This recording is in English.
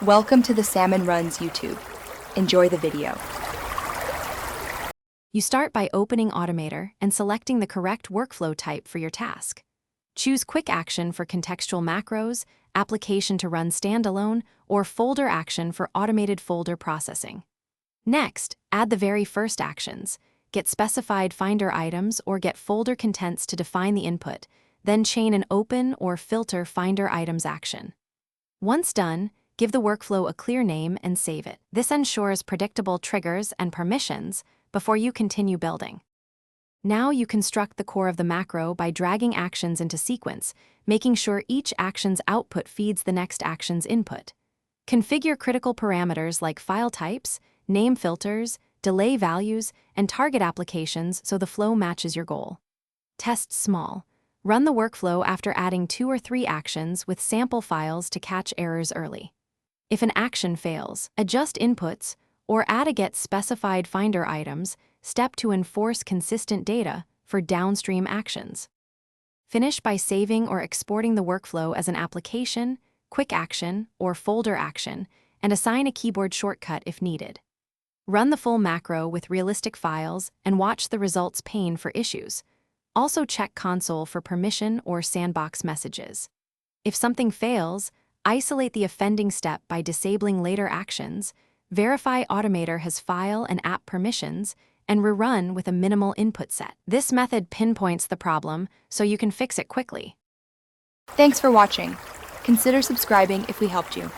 Welcome to the Salmon Runs YouTube. Enjoy the video. You start by opening Automator and selecting the correct workflow type for your task. Choose Quick Action for contextual macros, Application to run standalone, or Folder Action for automated folder processing. Next, add the very first actions. Get specified Finder items or get folder contents to define the input, then chain an Open or Filter Finder items action. Once done, give the workflow a clear name and save it. This ensures predictable triggers and permissions before you continue building. Now you construct the core of the macro by dragging actions into sequence, making sure each action's output feeds the next action's input. Configure critical parameters like file types, name filters, delay values, and target applications so the flow matches your goal. Test small. Run the workflow after adding 2 or 3 actions with sample files to catch errors early. If an action fails, adjust inputs or add a get specified Finder items step to enforce consistent data for downstream actions. Finish by saving or exporting the workflow as an application, quick action, or folder action, and assign a keyboard shortcut if needed. Run the full macro with realistic files and watch the results pane for issues. Also check console for permission or sandbox messages. If something fails, isolate the offending step by disabling later actions, verify Automator has file and app permissions, and rerun with a minimal input set. This method pinpoints the problem so you can fix it quickly. Thanks for watching. Consider subscribing if we helped you.